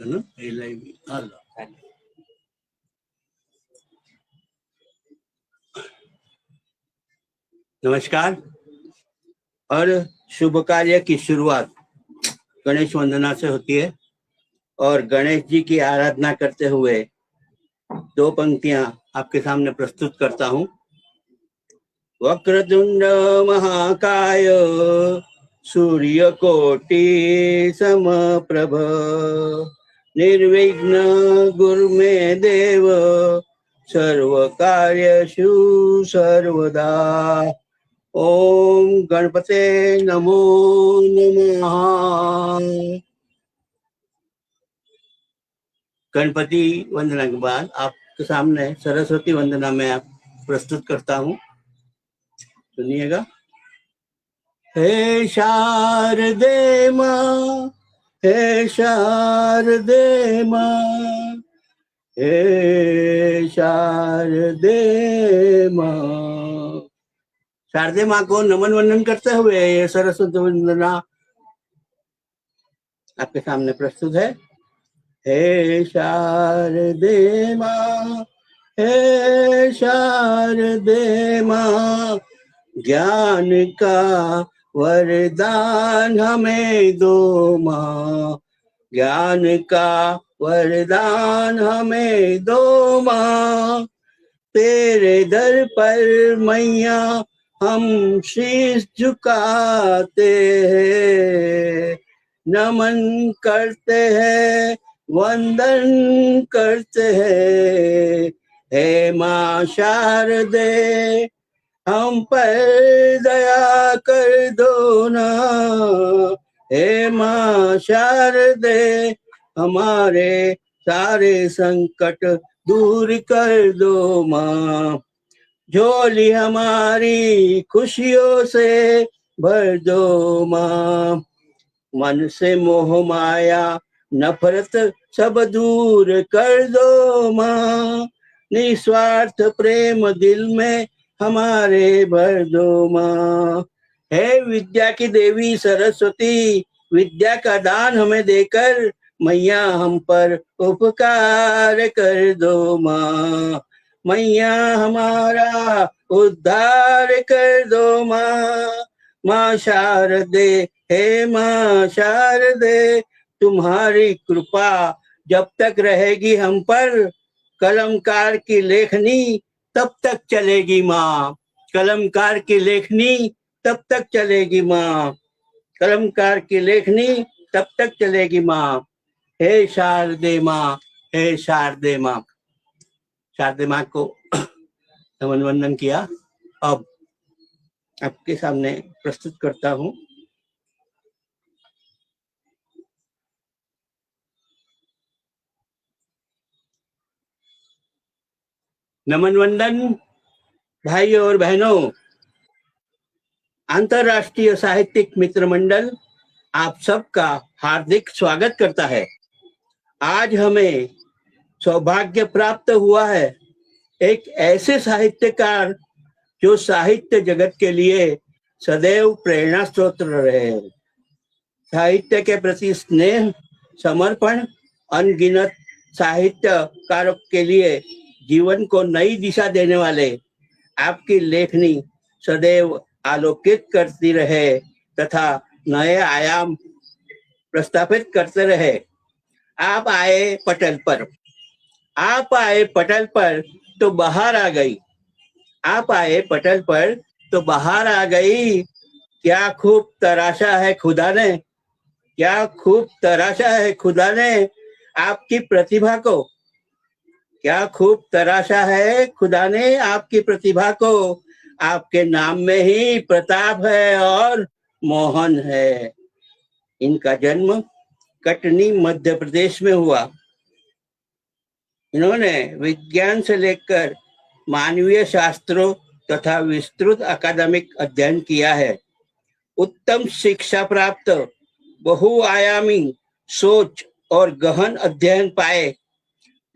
है ना, ये लाइव हेलो। नमस्कार। और शुभ कार्य की शुरुआत गणेश वंदना से होती है और गणेश जी की आराधना करते हुए दो पंक्तियां आपके सामने प्रस्तुत करता हूं। वक्रतुंड महाकाय सूर्यकोटि समप्रभ निर्विघ्न गुरु मे देव सर्वकार्येषु सर्वदा। ओम गणपते नमो नमः। गणपति वंदना के बाद आपके सामने सरस्वती वंदना में आप प्रस्तुत करता हूं, सुनिएगा। हे शारदे मां, हे शारदे मां, हे शारदे मां। शारदे माँ को नमन वंदन करते हुए ये सरस्वती वंदना आपके सामने प्रस्तुत है। हे शारदे माँ, हे शारदे माँ, ज्ञान का वरदान हमें दो माँ, ज्ञान का वरदान हमें दो माँ। तेरे दर पर मैया हम शीश झुकाते हैं, नमन करते हैं, वंदन करते हैं। हे माँ शारदे हम पर दया कर दो ना, हे माँ शारदे हमारे सारे संकट दूर कर दो माँ। झोली हमारी खुशियों से भर दो माँ। मन से मोह माया नफरत सब दूर कर दो माँ। निस्वार्थ प्रेम दिल में हमारे भर दो माँ। हे विद्या की देवी सरस्वती, विद्या का दान हमें देकर मैया हम पर उपकार कर दो माँ। मैया हमारा उद्धार कर दो माँ। माँ शारदे, हे माँ शारदे, तुम्हारी कृपा जब तक रहेगी हम पर, कलमकार की लेखनी तब तक चलेगी माँ। कलमकार की लेखनी तब तक चलेगी माँ, कलमकार की लेखनी तब तक चलेगी माँ। हे शारदे माँ, हे शारदे माँ। शारदे माँ को नमन वंदन किया। अब आपके सामने प्रस्तुत करता हूँ नमन वंदन। भाइयों और बहनों, अंतरराष्ट्रीय साहित्यिक मित्र मंडल आप सबका हार्दिक स्वागत करता है। आज हमें सौभाग्य प्राप्त हुआ है एक ऐसे साहित्यकार जो साहित्य जगत के लिए सदैव प्रेरणा स्रोत रहे। साहित्य के प्रति स्नेह, समर्पण, अनगिनत साहित्यकारों के लिए जीवन को नई दिशा देने वाले आपकी लेखनी सदैव आलोकित करती रहे तथा नए आयाम प्रस्थापित करते रहे। आप आए पटल पर, आप आए पटल पर तो बाहर आ गई, आप आए पटल पर तो बाहर आ गई। क्या खूब तराशा है खुदा ने, क्या खूब तराशा है खुदा ने आपकी प्रतिभा को, क्या खूब तराशा है खुदा ने आपकी प्रतिभा को। आपके नाम में ही प्रताप है और मोहन है। इनका जन्म कटनी मध्य प्रदेश में हुआ। इन्होंने विज्ञान से लेकर मानवीय शास्त्रों तथा विस्तृत अकादमिक अध्ययन किया है। उत्तम शिक्षा प्राप्त, बहुआयामी सोच और गहन अध्ययन पाए।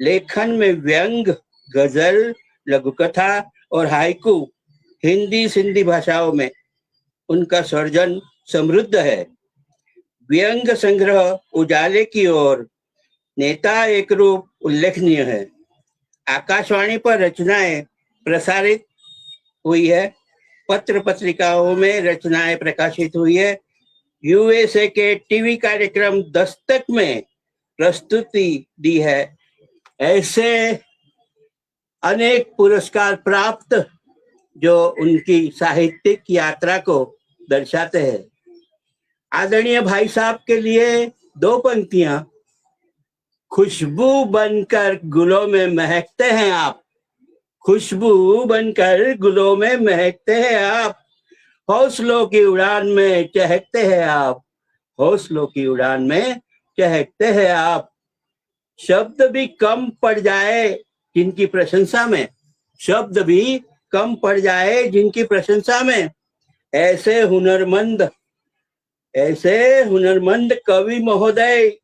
लेखन में व्यंग, गजल, लघुकथा और हाइकू हिंदी सिंधी भाषाओं में उनका सर्जन समृद्ध है। व्यंग संग्रह उजाले की ओर, नेता एक रूप उल्लेखनीय है। आकाशवाणी पर रचनाएं प्रसारित हुई है, पत्र पत्रिकाओं में रचनाएं प्रकाशित हुई है, यूएसए के टीवी कार्यक्रम दस्तक में प्रस्तुति दी है। ऐसे अनेक पुरस्कार प्राप्त जो उनकी साहित्यिक यात्रा को दर्शाते हैं। आदरणीय भाई साहब के लिए दो पंक्तियां। खुशबू बनकर गुलों में महकते हैं आप, खुशबू बनकर गुलों में महकते हैं आप, हौसलों की उड़ान में चहकते हैं आप, हौसलों की उड़ान में चहकते हैं आप। शब्द भी कम पड़ जाए जिनकी प्रशंसा में, शब्द भी कम पड़ जाए जिनकी प्रशंसा में, ऐसे हुनरमंद कवि महोदय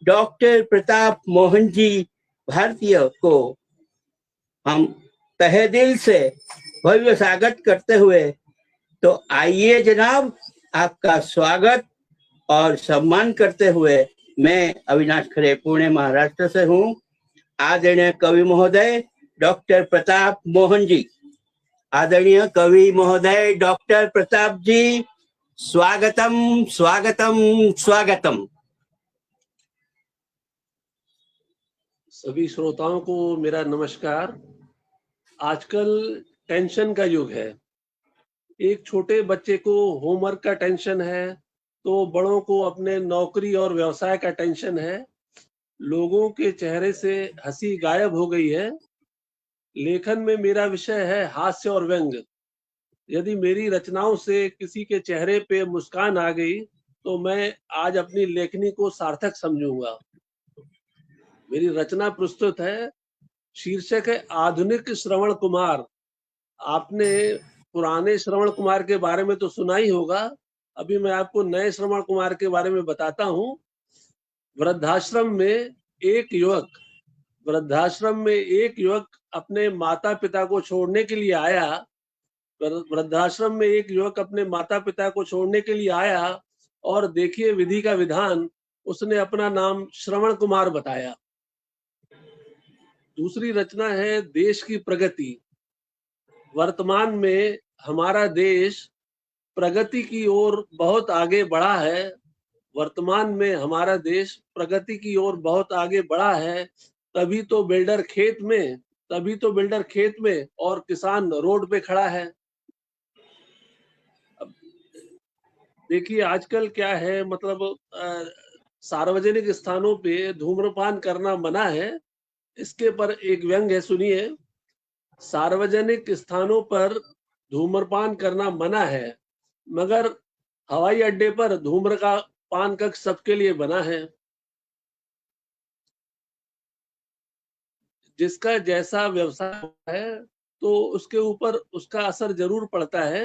डॉक्टर प्रताप मोहन जी भारतीय को हम तहे दिल से भव्य स्वागत करते हुए, तो आइए जनाब, आपका स्वागत और सम्मान करते हुए मैं अविनाश खरे पुणे महाराष्ट्र से हूँ। आदरणीय कवि महोदय डॉक्टर प्रताप मोहन जी, आदरणीय कवि महोदय डॉक्टर प्रताप जी, स्वागतम स्वागतम स्वागतम। सभी श्रोताओं को मेरा नमस्कार। आजकल टेंशन का युग है। एक छोटे बच्चे को होमवर्क का टेंशन है, तो बड़ों को अपने नौकरी और व्यवसाय का टेंशन है। लोगों के चेहरे से हंसी गायब हो गई है। लेखन में मेरा विषय है हास्य और व्यंग। यदि मेरी रचनाओं से किसी के चेहरे पे मुस्कान आ गई तो मैं आज अपनी लेखनी को सार्थक समझूंगा। मेरी रचना प्रस्तुत है, शीर्षक है आधुनिक श्रवण कुमार। आपने पुराने श्रवण कुमार के बारे में तो सुना ही होगा, अभी मैं आपको नए श्रवण कुमार के बारे में बताता हूँ। वृद्धाश्रम में एक युवक अपने माता पिता को छोड़ने के लिए आया। वृद्धाश्रम में एक युवक अपने माता पिता को छोड़ने के लिए आया और देखिए विधि का विधान, उसने अपना नाम श्रवण कुमार बताया। दूसरी रचना है देश की प्रगति। वर्तमान में हमारा देश प्रगति की ओर बहुत आगे बढ़ा है। वर्तमान में हमारा देश प्रगति की ओर बहुत आगे बढ़ा है। तभी तो बिल्डर खेत में और किसान रोड पे खड़ा है। देखिए आजकल क्या है, मतलब सार्वजनिक स्थानों पे धूम्रपान करना मना है। इसके पर एक व्यंग है, सुनिए। सार्वजनिक स्थानों पर धूम्रपान करना मना है, मगर हवाई अड्डे पर धूम्रपान कक्ष सबके लिए बना है। जिसका जैसा व्यवसाय है तो उसके ऊपर उसका असर जरूर पड़ता है।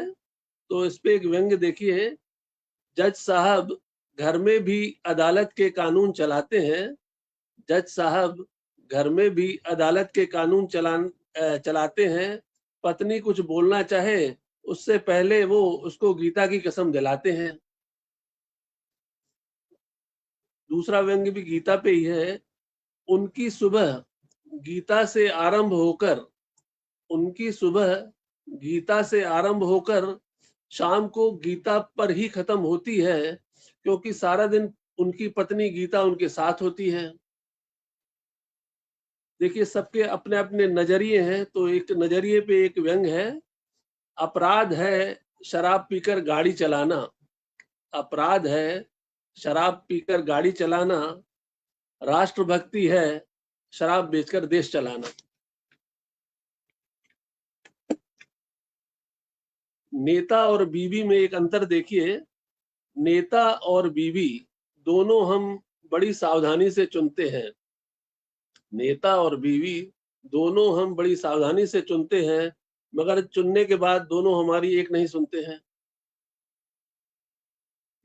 तो इस पे एक व्यंग देखिए। जज साहब घर में भी अदालत के कानून चलाते हैं। जज साहब घर में भी अदालत के कानून चलाते हैं। पत्नी कुछ बोलना चाहे उससे पहले वो उसको गीता की कसम दिलाते हैं। दूसरा व्यंग भी गीता पे ही है। उनकी सुबह गीता से आरंभ होकर शाम को गीता पर ही खत्म होती है, क्योंकि सारा दिन उनकी पत्नी गीता उनके साथ होती है। देखिए सबके अपने अपने नजरिए हैं, तो एक नजरिए पे एक व्यंग है। अपराध है शराब पीकर गाड़ी चलाना। अपराध है शराब पीकर गाड़ी चलाना। राष्ट्रभक्ति है शराब बेचकर देश चलाना। नेता और बीवी में एक अंतर देखिए। नेता और बीवी दोनों हम बड़ी सावधानी से चुनते हैं। नेता और बीवी दोनों हम बड़ी सावधानी से चुनते हैं, मगर चुनने के बाद दोनों हमारी एक नहीं सुनते हैं।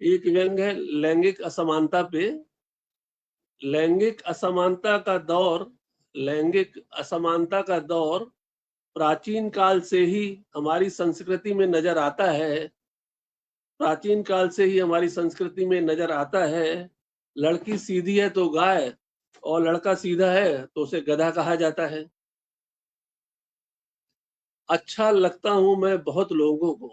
एक व्यंग है लैंगिक असमानता पे। लैंगिक असमानता का दौर प्राचीन काल से ही हमारी संस्कृति में नजर आता है। प्राचीन काल से ही हमारी संस्कृति में नजर आता है। लड़की सीधी है तो गाय और लड़का सीधा है तो उसे गधा कहा जाता है। अच्छा लगता हूं मैं बहुत लोगों को,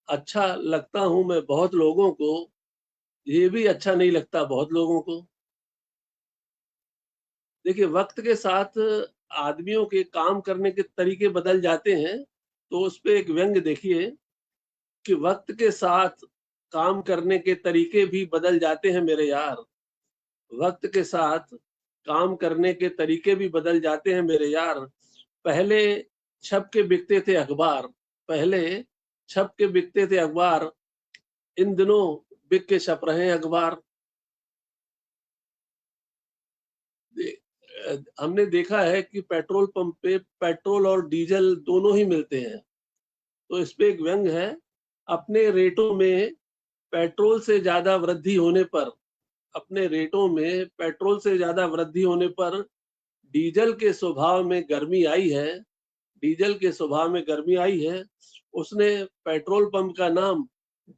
अच्छा लगता हूं मैं बहुत लोगों को, ये भी अच्छा नहीं लगता बहुत लोगों को। देखिए, वक्त के साथ आदमियों के काम करने के तरीके बदल जाते हैं, तो उस पे एक व्यंग्य देखिए कि वक्त के साथ काम करने के तरीके भी बदल जाते हैं मेरे यार। वक्त के साथ काम करने के तरीके भी बदल जाते हैं मेरे यार। पहले छप के बिकते थे अखबार, पहले छप के बिकते थे अखबार, इन दिनों बिक के छप रहे हैं अखबार। हमने देखा है कि पेट्रोल पंप पे पेट्रोल और डीजल दोनों ही मिलते हैं, तो इस पे एक व्यंग्य है, अपने रेटों में पेट्रोल से ज्यादा वृद्धि होने पर, अपने रेटों में पेट्रोल से ज्यादा वृद्धि होने पर डीजल के स्वभाव में गर्मी आई है, डीजल के स्वभाव में गर्मी आई है, उसने पेट्रोल पंप का नाम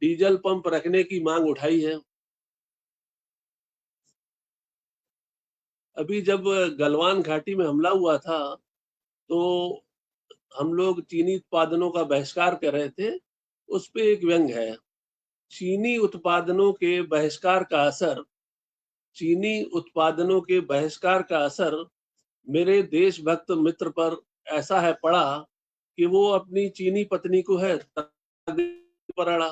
डीजल पंप रखने की मांग उठाई है। अभी जब गलवान घाटी में हमला हुआ था, तो हम लोग चीनी उत्पादनों का बहिष्कार कर रहे थे, उस पे एक व्यंग्य है, चीनी उत्पादनों के बहिष्कार का असर, चीनी उत्पादनों के बहिष्कार का असर मेरे देशभक्त मित्र पर ऐसा है पड़ा कि वो अपनी चीनी पत्नी को है पर अड़ा।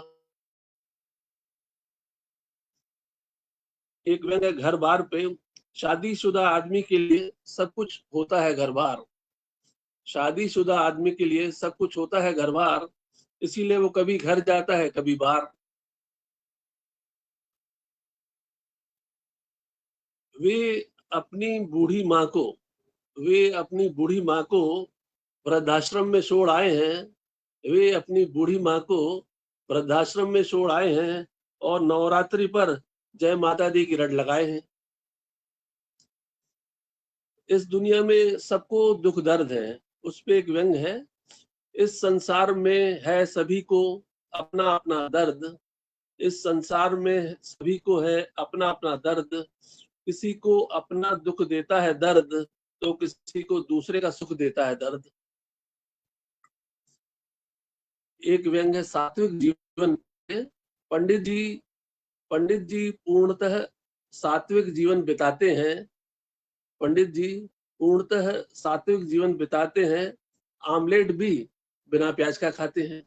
एक व्यंग्य घर बार पे, शादीशुदा आदमी के लिए सब कुछ होता है घर बार, शादीशुदा आदमी के लिए सब कुछ होता है घर बार, इसीलिए वो कभी घर जाता है कभी बाहर। वे अपनी बूढ़ी माँ को, वे अपनी बूढ़ी माँ को वृद्धाश्रम में छोड़ आए हैं, वे अपनी बूढ़ी माँ को वृद्धाश्रम में छोड़ आए हैं और नवरात्रि पर जय माता दी की रट लगाए हैं। इस दुनिया में सबको दुख दर्द है, उस पे एक व्यंग्य है, इस संसार में है सभी को अपना अपना दर्द, इस संसार में सभी को है अपना अपना दर्द, किसी को अपना दुख देता है दर्द, तो किसी को दूसरे का सुख देता है दर्द। एक व्यंग्य है सात्विक जीवन में, पंडित जी, पंडित जी पूर्णतः सात्विक जीवन बिताते हैं, पंडित जी पूर्णतः सात्विक जीवन बिताते हैं, आमलेट भी बिना प्याज का खाते हैं।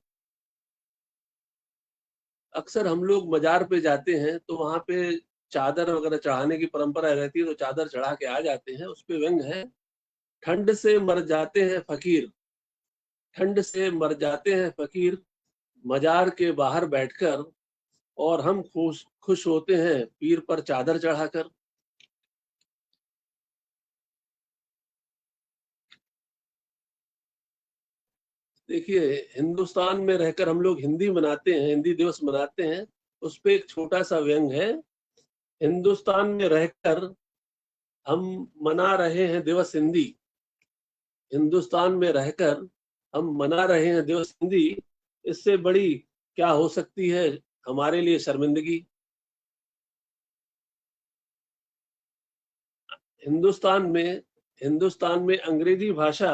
अक्सर हम लोग मजार पे जाते हैं तो वहां पे चादर वगैरह चढ़ाने की परंपरा रहती है, तो चादर चढ़ा के आ जाते हैं। उस पे व्यंग्य है, ठंड से मर जाते हैं फकीर, ठंड से मर जाते हैं फकीर, मजार के बाहर बैठकर, और हम खुश खुश होते हैं पीर पर चादर चढ़ाकर। देखिए, हिंदुस्तान में रहकर हम लोग हिंदी मनाते हैं, हिंदी दिवस मनाते हैं, उस पे एक छोटा सा व्यंग्य है, हिंदुस्तान में रहकर हम मना रहे हैं दिवस हिंदी, हिंदुस्तान में रहकर हम मना रहे हैं दिवस हिंदी, इससे बड़ी क्या हो सकती है हमारे लिए शर्मिंदगी। हिंदुस्तान में, हिंदुस्तान में अंग्रेजी भाषा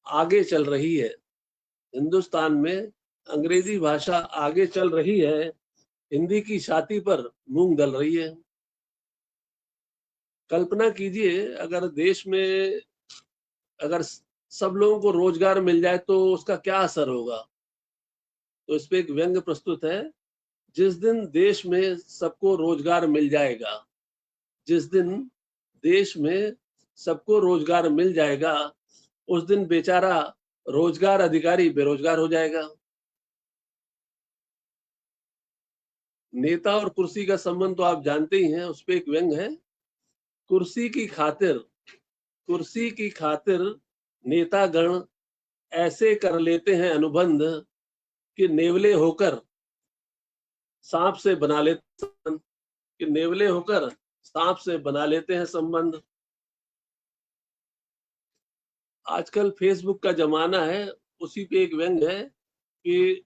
आगे चल रही है, हिंदुस्तान में अंग्रेजी भाषा आगे चल रही है, हिंदी की छाती पर मूंग दल रही है। कल्पना कीजिए अगर देश में, अगर सब लोगों को रोजगार मिल जाए तो उसका क्या असर होगा। तो इस पे एक व्यंग्य प्रस्तुत है, जिस दिन देश में सबको रोजगार मिल जाएगा, जिस दिन देश में सबको रोजगार मिल जाएगा, उस दिन बेचारा रोजगार अधिकारी बेरोजगार हो जाएगा। नेता और कुर्सी का संबंध तो आप जानते ही हैं, उस पे एक व्यंग्य है, कुर्सी की खातिर, कुर्सी की खातिर नेतागण ऐसे कर लेते हैं अनुबंध कि नेवले होकर सांप से बना लेते हैं, कि नेवले होकर सांप से बना लेते हैं संबंध। आजकल फेसबुक का जमाना है, उसी पे एक व्यंग्य है कि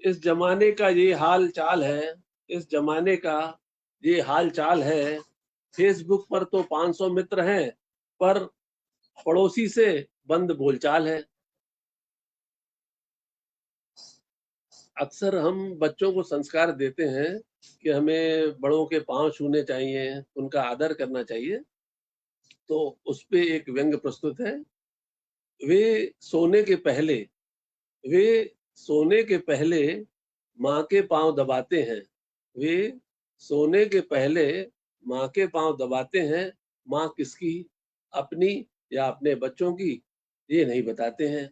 इस जमाने का ये हाल चाल है, इस जमाने का ये हाल चाल है, फेसबुक पर तो 500 मित्र हैं, पर पड़ोसी से बंद बोलचाल है। अक्सर हम बच्चों को संस्कार देते हैं कि हमें बड़ों के पांव छूने चाहिए, उनका आदर करना चाहिए। तो उस पे एक व्यंग्य प्रस्तुत है। वे सोने के पहले वे सोने के पहले माँ के पांव दबाते हैं। वे सोने के पहले माँ के पांव दबाते हैं। माँ किसकी, अपनी या अपने बच्चों की, ये नहीं बताते हैं।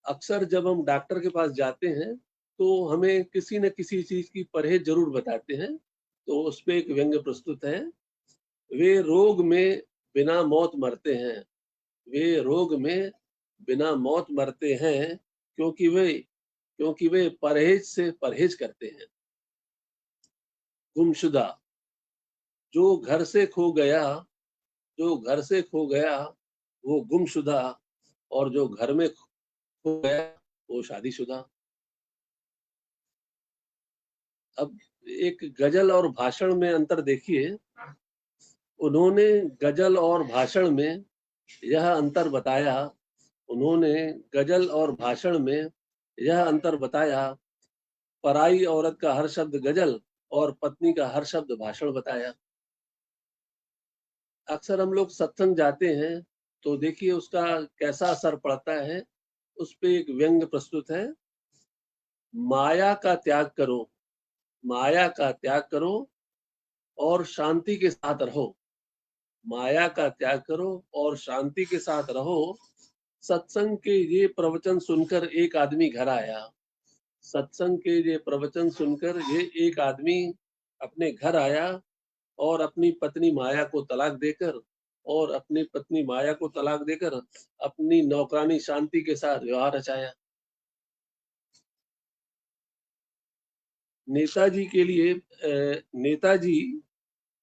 अक्सर जब हम डॉक्टर के पास जाते हैं तो हमें किसी न किसी चीज की परहेज जरूर बताते हैं। तो उस पे एक व्यंग्य प्रस्तुत है। वे रोग में बिना मौत मरते हैं। वे रोग में बिना मौत मरते हैं, क्योंकि वे परहेज से परहेज करते हैं। गुमशुदा, जो घर से खो गया जो घर से खो गया वो गुमशुदा, और जो घर में खो गया वो शादीशुदा। अब एक गजल और भाषण में अंतर देखिए। उन्होंने गजल और भाषण में यह अंतर बताया उन्होंने गजल और भाषण में यह अंतर बताया, पराई औरत का हर शब्द गजल और पत्नी का हर शब्द भाषण बताया। अक्सर हम लोग सत्संग जाते हैं तो देखिए उसका कैसा असर पड़ता है। उस पे एक व्यंग्य प्रस्तुत है। माया का त्याग करो, माया का त्याग करो और शांति के साथ रहो। माया का त्याग करो और शांति के साथ रहो। सत्संग के ये प्रवचन सुनकर एक आदमी घर आया। सत्संग के ये प्रवचन सुनकर ये एक आदमी अपने घर आया और अपनी पत्नी माया को तलाक देकर अपनी नौकरानी शांति के साथ विवाह रचाया। नेताजी के लिए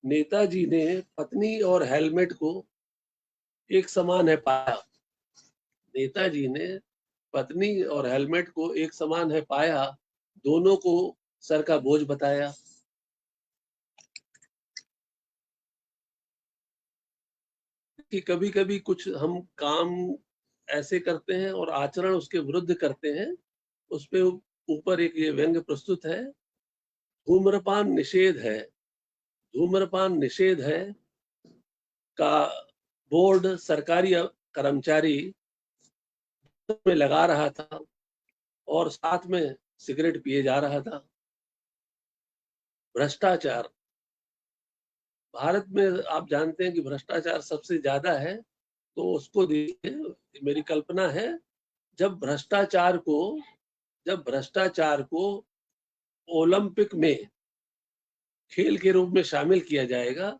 नेताजी ने पत्नी और हेलमेट को एक समान है पाया। नेताजी ने पत्नी और हेलमेट को एक समान है पाया, दोनों को सर का बोझ बताया। कि कभी कभी कुछ हम काम ऐसे करते हैं और आचरण उसके विरुद्ध करते हैं। उस पे ऊपर एक ये व्यंग्य प्रस्तुत है। धूम्रपान निषेध है, धूम्रपान निषेध है का बोर्ड सरकारी कर्मचारी में लगा रहा था और साथ में सिगरेट पिए जा रहा था। भ्रष्टाचार, भारत में आप जानते हैं कि भ्रष्टाचार सबसे ज्यादा है। तो उसको देखिए, मेरी कल्पना है जब भ्रष्टाचार को ओलंपिक में खेल के रूप में शामिल किया जाएगा,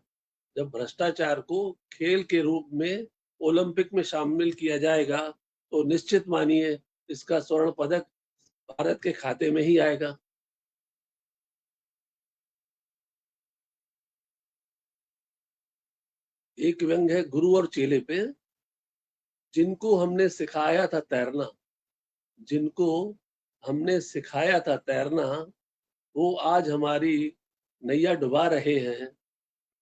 जब भ्रष्टाचार को खेल के रूप में ओलंपिक में शामिल किया जाएगा तो निश्चित मानिए इसका स्वर्ण पदक भारत के खाते में ही आएगा। एक व्यंग है गुरु और चेले पे। जिनको हमने सिखाया था तैरना जिनको हमने सिखाया था तैरना, वो आज हमारी नैया डुबा रहे हैं।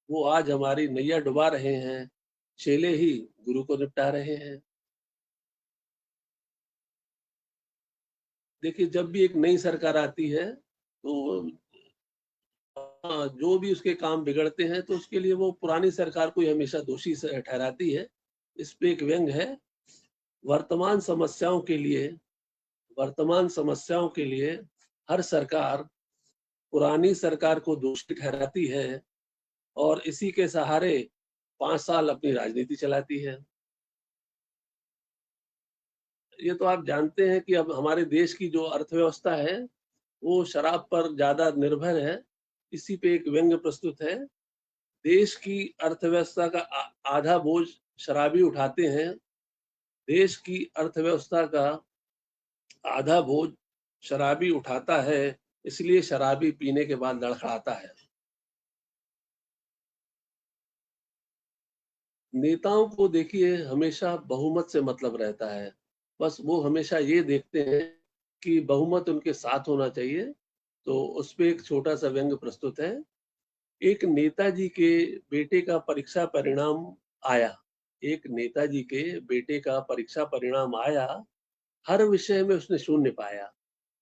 वो आज हमारी नैया डुबा रहे हैं। चेले ही गुरु को निपटा रहे हैं। देखिए, जब भी एक नई सरकार आती है तो जो भी उसके काम बिगड़ते हैं तो उसके लिए वो पुरानी सरकार को ही हमेशा दोषी ठहराती है। इस पे एक व्यंग है। वर्तमान समस्याओं के लिए वर्तमान समस्याओं के लिए हर सरकार पुरानी सरकार को दोषी ठहराती है और इसी के सहारे 5 साल अपनी राजनीति चलाती है। ये तो आप जानते हैं कि अब हमारे देश की जो अर्थव्यवस्था है वो शराब पर ज्यादा निर्भर है। इसी पे एक व्यंग्य प्रस्तुत है। देश की अर्थव्यवस्था का आधा बोझ शराबी उठाते हैं। देश की अर्थव्यवस्था का आधा बोझ शराबी उठाता है, इसलिए शराबी पीने के बाद लड़खड़ाता है। नेताओं को देखिए हमेशा बहुमत से मतलब रहता है। बस वो हमेशा ये देखते हैं कि बहुमत उनके साथ होना चाहिए। तो उस पे एक छोटा सा व्यंग्य प्रस्तुत है। एक नेताजी के बेटे का परीक्षा परिणाम आया। एक नेताजी के बेटे का परीक्षा परिणाम आया। हर विषय में उसने शून्य पाया।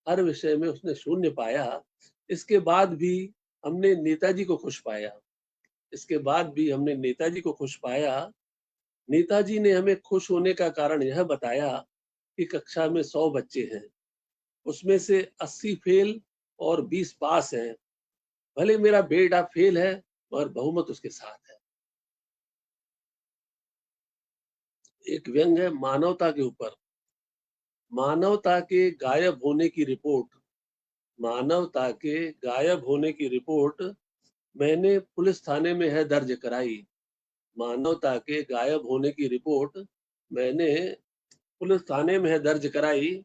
हर विषय में उसने शून्य पाया। इसके बाद भी हमने नेताजी को खुश पाया। इसके बाद भी हमने नेताजी को खुश पाया। नेताजी ने हमें खुश होने का कारण यह बताया कि कक्षा में 100 बच्चे हैं, उसमें से 80 फेल और 20 पास हैं। भले मेरा बेटा फेल है, मगर बहुमत उसके साथ है। एक व्यंग है मानवता के ऊपर। मानवता के गायब होने की रिपोर्ट, मानवता के गायब होने की रिपोर्ट मैंने पुलिस थाने में है दर्ज कराई। मानवता के गायब होने की रिपोर्ट मैंने पुलिस थाने में है दर्ज कराई।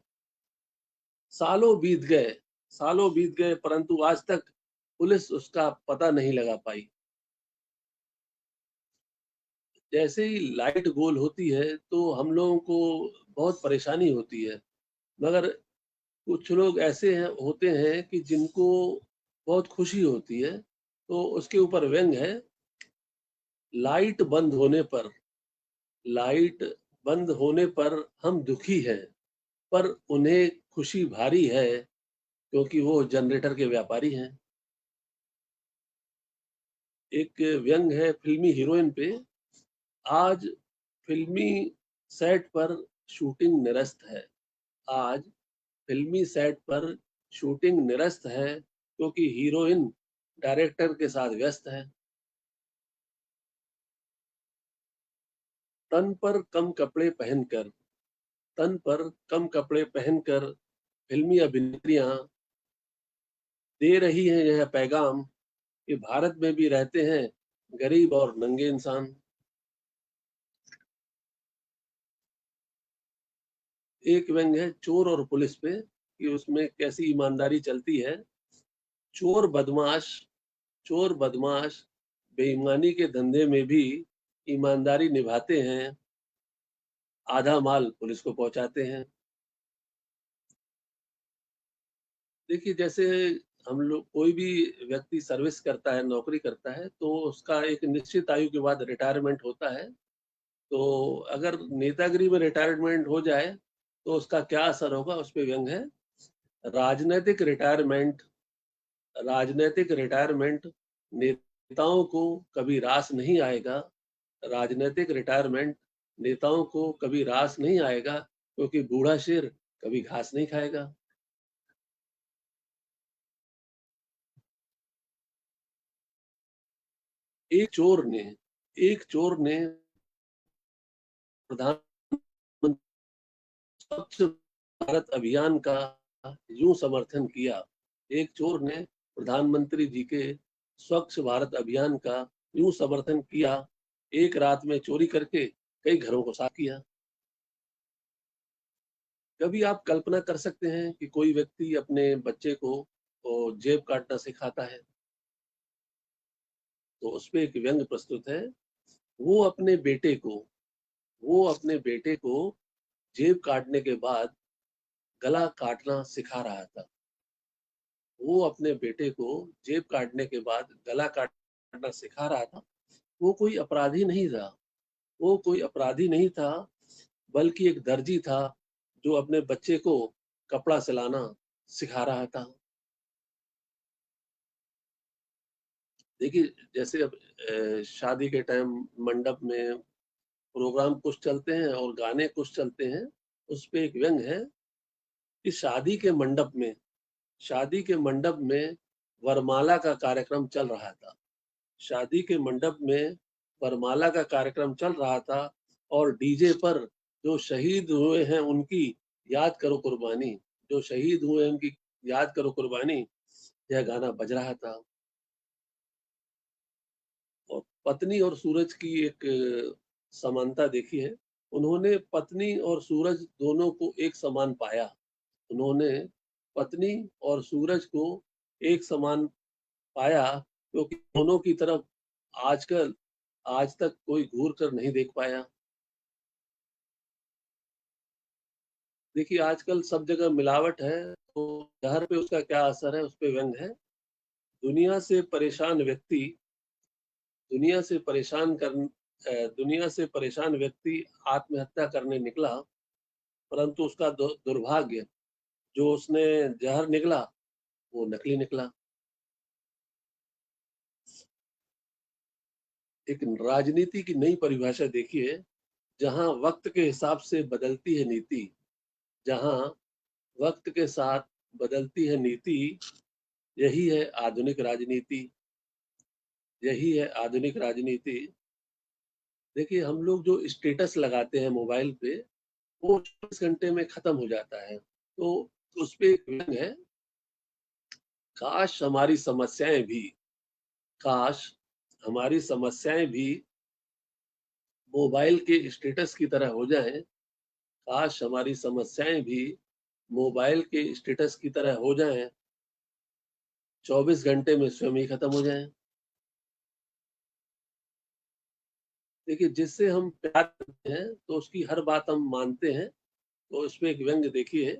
सालों बीत गए, परंतु आज तक पुलिस उसका पता नहीं लगा पाई। जैसे ही लाइट गोल होती है, तो हम लोगों को बहुत परेशानी होती है, मगर कुछ लोग ऐसे हैं होते हैं कि जिनको बहुत खुशी होती है, तो उसके ऊपर व्यंग है। लाइट बंद होने पर लाइट बंद होने पर हम दुखी हैं, पर उन्हें खुशी भारी है, क्योंकि वो जनरेटर के व्यापारी हैं। एक व्यंग है फिल्मी हीरोइन पे। आज फिल्मी सेट पर शूटिंग निरस्त है। आज फिल्मी सेट पर शूटिंग निरस्त है, क्योंकि हीरोइन डायरेक्टर के साथ व्यस्त है। तन पर कम कपड़े पहनकर तन पर कम कपड़े पहनकर फिल्मी अभिनेत्रियां दे रही हैं यह पैगाम कि भारत में भी रहते हैं गरीब और नंगे इंसान। एक व्यंग है चोर और पुलिस पे कि उसमें कैसी ईमानदारी चलती है। चोर बदमाश चोर बदमाश बेईमानी के धंधे में भी ईमानदारी निभाते हैं, आधा माल पुलिस को पहुंचाते हैं। देखिए, जैसे हम लोग कोई भी व्यक्ति सर्विस करता है, नौकरी करता है, तो उसका एक निश्चित आयु के बाद रिटायरमेंट होता है। तो अगर नेतागिरी में रिटायरमेंट हो जाए, तो उसका क्या असर होगा, उस पे व्यंग है। राजनैतिक रिटायरमेंट राजनैतिक रिटायरमेंट नेताओं को कभी रास नहीं आएगा। राजनैतिक रिटायरमेंट नेताओं को कभी रास नहीं आएगा, क्योंकि बूढ़ा शेर कभी घास नहीं खाएगा। एक चोर ने एक चोर ने प्रधानमंत्री स्वच्छ भारत अभियान का यूं समर्थन किया। एक चोर ने प्रधानमंत्री जी के स्वच्छ भारत अभियान का यूं समर्थन किया, एक रात में चोरी करके कई घरों को साफ किया। कभी आप कल्पना कर सकते हैं कि कोई व्यक्ति अपने बच्चे को जेब काटना सिखाता है, तो उसपे एक व्यंग प्रस्तुत है। वो अपने बेटे को वो अपने बेटे को जेब काटने के बाद गला काटना सिखा रहा था। वो अपने बेटे को जेब काटने के बाद गला काटना सिखा रहा था। वो कोई अपराधी नहीं था। वो कोई अपराधी नहीं था, बल्कि एक दर्जी था जो अपने बच्चे को कपड़ा सिलाना सिखा रहा था। देखिए, जैसे अब शादी के टाइम मंडप में प्रोग्राम कुछ चलते हैं और गाने कुछ चलते हैं। उस पे एक व्यंग है कि शादी के मंडप में वरमाला का कार्यक्रम चल रहा था। शादी के मंडप में वरमाला का कार्यक्रम चल रहा था, और डीजे पर जो शहीद हुए हैं उनकी याद करो कुर्बानी, जो शहीद हुए हैं उनकी याद करो कुर्बानी, यह गाना बज रहा था। और पत्नी और सूरज की एक समानता देखी है। उन्होंने पत्नी और सूरज दोनों को एक समान पाया। उन्होंने पत्नी और सूरज को एक समान पाया, क्योंकि दोनों की तरफ आजकल आज तक कोई घूर कर नहीं देख पाया। देखिए, आजकल सब जगह मिलावट है, तो जहर पे उसका क्या असर है, उस पे व्यंग है। दुनिया से परेशान व्यक्ति दुनिया से परेशान कर दुनिया से परेशान व्यक्ति आत्महत्या करने निकला, परंतु उसका दुर्भाग्य, जो उसने जहर निकला वो नकली निकला। एक राजनीति की नई परिभाषा देखिए, जहां वक्त के हिसाब से बदलती है नीति, जहां वक्त के साथ बदलती है नीति, यही है आधुनिक राजनीति, यही है आधुनिक राजनीति। देखिए, हम लोग जो स्टेटस लगाते हैं मोबाइल पे, वो 24 घंटे में खत्म हो जाता है। तो उस पे एक व्यंग है, काश हमारी समस्याएं भी काश हमारी समस्याएं भी मोबाइल के स्टेटस की तरह हो जाएं, काश हमारी समस्याएं भी मोबाइल के स्टेटस की तरह हो जाएं, 24 घंटे में स्वयं ही खत्म हो जाएं। देखिए, जिससे हम प्यार करते हैं तो उसकी हर बात हम मानते हैं। तो इसमें एक व्यंग देखिए,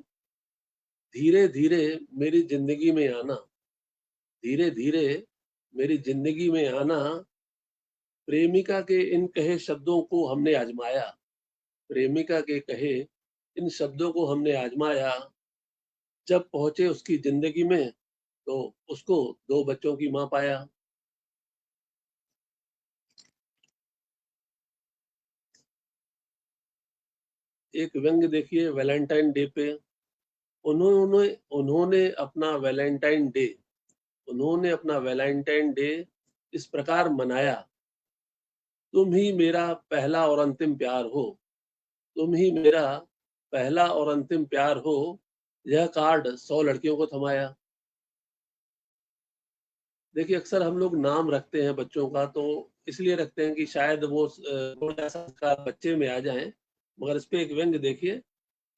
धीरे धीरे मेरी जिंदगी में आना, धीरे धीरे मेरी जिंदगी में आना, प्रेमिका के इन कहे शब्दों को हमने आजमाया, प्रेमिका के कहे इन शब्दों को हमने आजमाया, जब पहुंचे उसकी जिंदगी में तो उसको 2 बच्चों की मां पाया। एक व्यंग देखिए वैलेंटाइन डे पे, उन्होंने उन्होंने अपना वैलेंटाइन डे उन्होंने अपना वैलेंटाइन डे इस प्रकार मनाया, तुम ही मेरा पहला और अंतिम प्यार हो, तुम ही मेरा पहला और अंतिम प्यार हो, यह कार्ड 100 लड़कियों को थमाया। देखिए, अक्सर हम लोग नाम रखते हैं बच्चों का, तो इसलिए रखते हैं कि शायद वो थोड़ा संस्कार बच्चे में आ जाए, मगर इस पे एक व्यंग देखिए,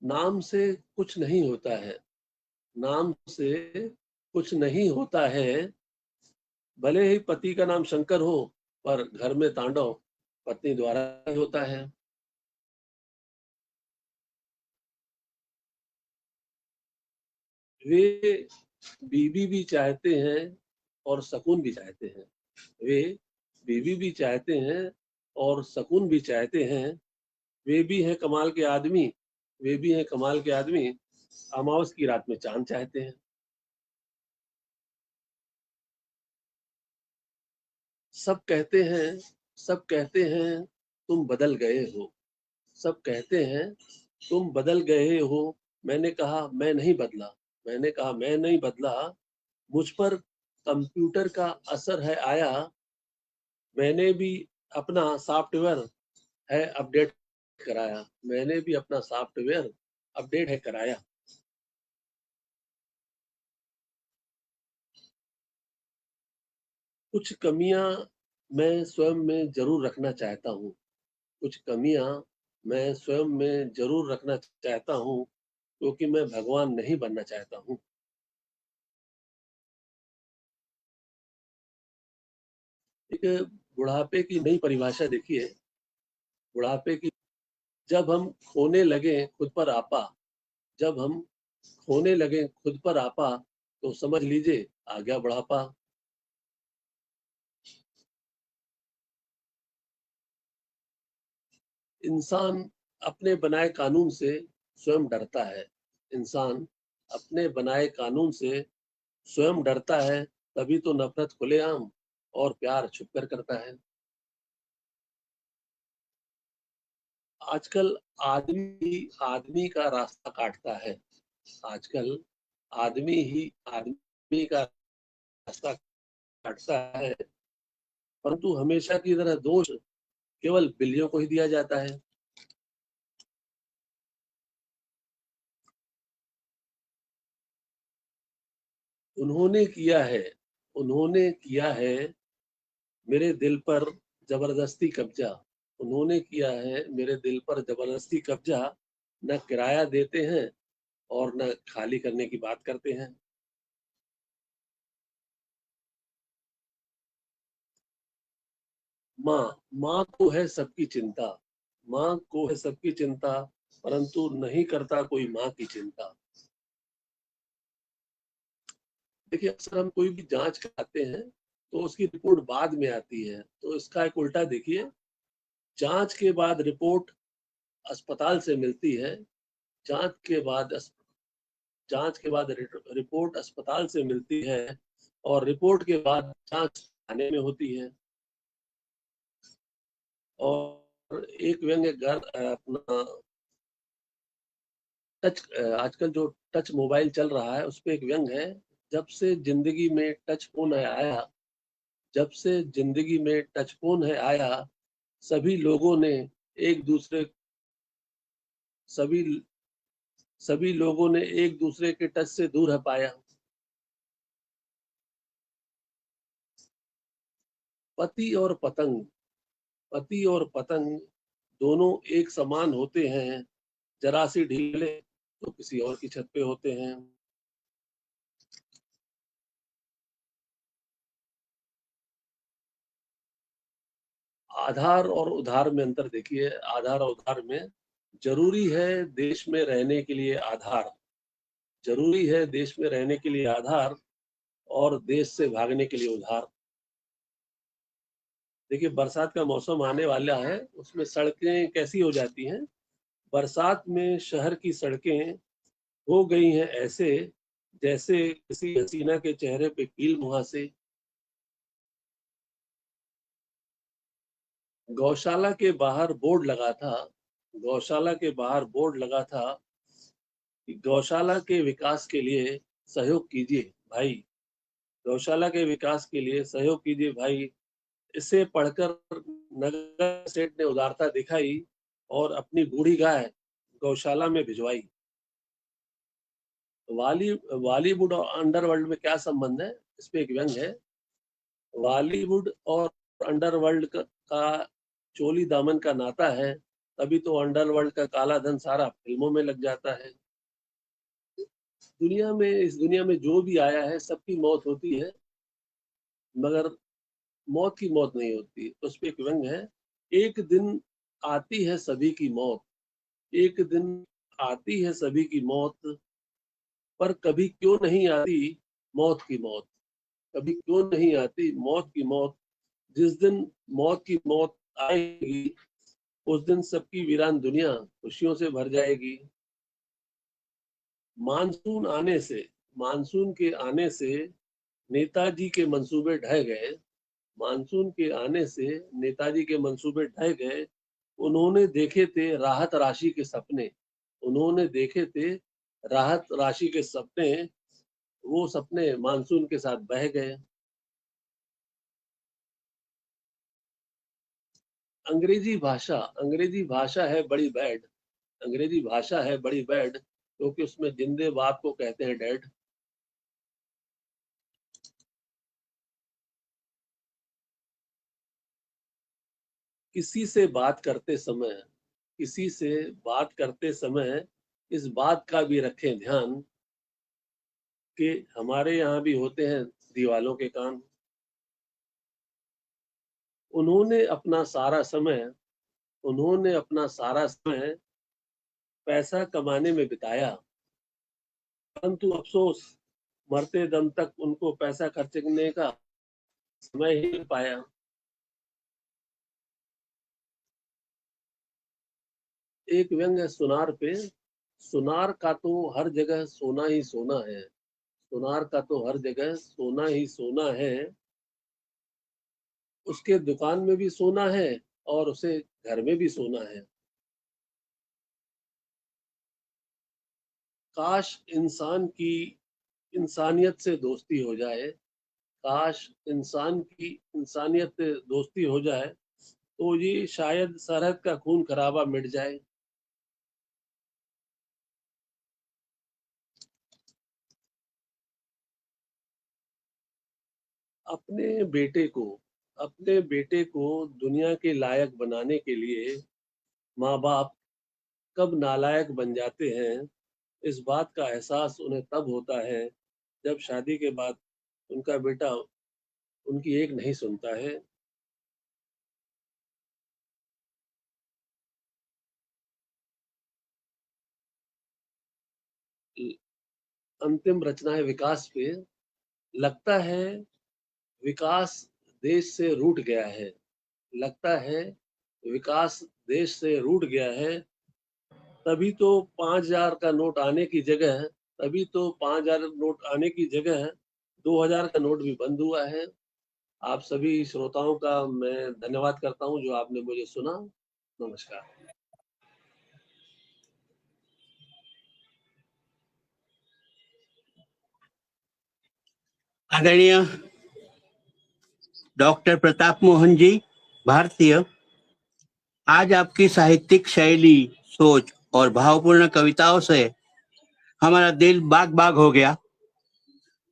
नाम से कुछ नहीं होता है, नाम से कुछ नहीं होता है, भले ही पति का नाम शंकर हो, पर घर में तांडव पत्नी द्वारा ही होता है। वे बीवी भी चाहते हैं और सुकून भी चाहते हैं, वे बीवी भी चाहते हैं और सुकून भी चाहते हैं, वे भी हैं कमाल के आदमी, वे भी हैं कमाल के आदमी, अमावस की रात में चांद चाहते हैं। सब कहते हैं सब कहते हैं तुम बदल गए हो, सब कहते हैं तुम बदल गए हो, मैंने कहा मैं नहीं बदला, मैंने कहा मैं नहीं बदला, मुझ पर कंप्यूटर का असर है आया, मैंने भी अपना सॉफ्टवेयर है अपडेट कराया, मैंने भी अपना सॉफ्टवेयर अपडेट है कराया। कुछ कमियां मैं स्वयं में जरूर रखना चाहता हूँ, कुछ कमियां मैं स्वयं में जरूर रखना चाहता हूँ, क्योंकि मैं भगवान नहीं बनना चाहता हूँ। एक बुढ़ापे की नई परिभाषा देखिए, बुढ़ापे की, जब हम खोने लगे खुद पर आपा, जब हम खोने लगे खुद पर आपा, तो समझ लीजिए आ गया बुढ़ापा। इंसान अपने बनाए कानून से स्वयं डरता है, इंसान अपने बनाए कानून से स्वयं डरता है, तभी तो नफरत खुलेआम और प्यार छुपकर करता है। आजकल आदमी ही आदमी का रास्ता काटता है, आजकल आदमी ही आदमी का रास्ता काटता है, परंतु हमेशा की तरह दोष केवल बिल्लियों को ही दिया जाता है। उन्होंने किया है उन्होंने किया है मेरे दिल पर जबरदस्ती कब्जा, उन्होंने किया है मेरे दिल पर जबरदस्ती कब्जा, न किराया देते हैं और न खाली करने की बात करते हैं। माँ माँ को है सबकी चिंता, माँ को है सबकी चिंता, परंतु नहीं करता कोई माँ की चिंता। देखिए अक्सर हम कोई भी जांच कराते हैं तो उसकी रिपोर्ट बाद में आती है, तो इसका एक उल्टा देखिए, जांच के बाद रिपोर्ट अस्पताल से मिलती है, जांच के बाद जांच के बाद रिपोर्ट अस्पताल से मिलती है और रिपोर्ट के बाद जांच थाने में होती है। और एक व्यंग्य अपना आजकल जो टच मोबाइल चल रहा है उस पे एक व्यंग है, जब से जिंदगी में टच फोन है आया, जब से जिंदगी में टच फोन है आया, सभी लोगों ने एक दूसरे सभी सभी लोगों ने एक दूसरे के टच से दूर है पाया। पति और पतंग पति और पतंग दोनों एक समान होते हैं, जरा सी ढीले तो किसी और की छत पे होते हैं। आधार और उधार में अंतर देखिए, आधार और उधार में जरूरी है देश में रहने के लिए आधार, जरूरी है देश में रहने के लिए आधार और देश से भागने के लिए उधार। देखिए बरसात का मौसम आने वाला है, उसमें सड़कें कैसी हो जाती हैं, बरसात में शहर की सड़कें हो गई हैं ऐसे जैसे किसी हसीना के चेहरे पे कील मुहासे। गौशाला के बाहर बोर्ड लगा था, गौशाला के बाहर बोर्ड लगा था कि गौशाला के विकास के लिए सहयोग कीजिए भाई, गौशाला के विकास के लिए सहयोग कीजिए भाई। इसे पढ़कर नगर सेठ ने उदारता दिखाई और अपनी बूढ़ी गाय गौशाला में भिजवाई। वाली बॉलीवुड और अंडरवर्ल्ड में क्या संबंध है, इस पे एक व्यंग है। बॉलीवुड और अंडरवर्ल्ड का चोली दामन का नाता है, तभी तो अंडरवर्ल्ड का काला धन सारा फिल्मों में लग जाता है। इस दुनिया में जो भी आया है सबकी मौत होती है, मगर मौत की मौत नहीं होती। तो उस पे एक व्यंग है, एक दिन आती है सभी की मौत, एक दिन आती है सभी की मौत, पर कभी क्यों नहीं आती मौत की मौत, कभी क्यों नहीं आती मौत की मौत। जिस दिन मौत की मौत आएगी उस दिन सबकी वीरान दुनिया खुशियों से भर जाएगी। मानसून आने से मानसून के आने से नेताजी के मंसूबे ढह गए, मानसून के आने से नेताजी के मंसूबे ढह गए। उन्होंने देखे थे राहत राशि के सपने, उन्होंने देखे थे राहत राशि के सपने, वो सपने मानसून के साथ बह गए। अंग्रेजी भाषा है बड़ी बैड, अंग्रेजी भाषा है बड़ी बैड, क्योंकि उसमें जिंदे बाप को कहते हैं डैड। किसी से बात करते समय किसी से बात करते समय इस बात का भी रखें ध्यान कि हमारे यहाँ भी होते हैं दीवालों के कान। उन्होंने अपना सारा समय उन्होंने अपना सारा समय पैसा कमाने में बिताया, परंतु अफसोस मरते दम तक उनको पैसा खर्चने का समय ही नहीं पाया। एक व्यंग है सुनार पे, सुनार का तो हर जगह सोना ही सोना है, सुनार का तो हर जगह सोना ही सोना है, उसके दुकान में भी सोना है और उसे घर में भी सोना है। काश इंसान की इंसानियत से दोस्ती हो जाए, काश इंसान की इंसानियत से दोस्ती हो जाए तो ये शायद सरहद का खून खराबा मिट जाए। अपने बेटे को अपने बेटे को दुनिया के लायक बनाने के लिए माँ बाप कब नालायक बन जाते हैं, इस बात का एहसास उन्हें तब होता है जब शादी के बाद उनका बेटा उनकी एक नहीं सुनता है। अंतिम रचना है विकास पे। लगता है विकास देश से रूठ गया है। लगता है विकास देश से रूठ गया है। तभी तो 5,000 का नोट आने की जगह 2,000 का नोट भी बंद हुआ है। आप सभी श्रोताओं का मैं धन्यवाद करता हूं जो आपने मुझे सुना। नमस्कार। आदरणीय डॉक्टर प्रताप मोहन जी, भारतीय, आज आपकी साहित्यिक शैली, सोच और भावपूर्ण कविताओं से हमारा दिल बाग बाग हो गया।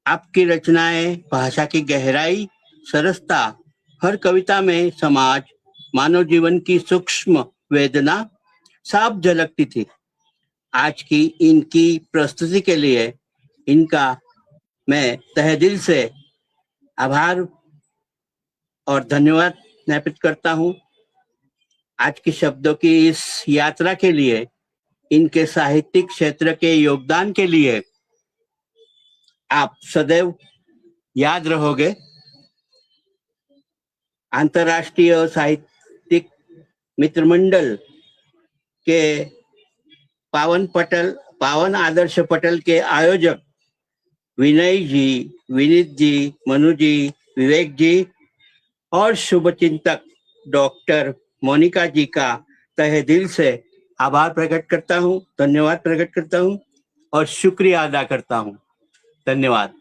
आपकी रचनाएं, भाषा की गहराई, सरसता, हर कविता में समाज, मानव जीवन की सूक्ष्म वेदना साफ झलकती थी। आज की इनकी प्रस्तुति के लिए इनका मैं तहे दिल से आभार और धन्यवाद ज्ञापित करता हूँ। आज की शब्दों की इस यात्रा के लिए, इनके साहित्यिक क्षेत्र के योगदान के लिए आप सदैव याद रहोगे। अंतर्राष्ट्रीय साहित्यिक मित्र मंडल के पावन आदर्श पटल के आयोजक विनय जी, विनीत जी, मनु जी, विवेक जी और शुभचिंतक डॉक्टर मोनिका जी का तहे दिल से आभार प्रकट करता हूँ, धन्यवाद प्रकट करता हूँ और शुक्रिया अदा करता हूँ। धन्यवाद।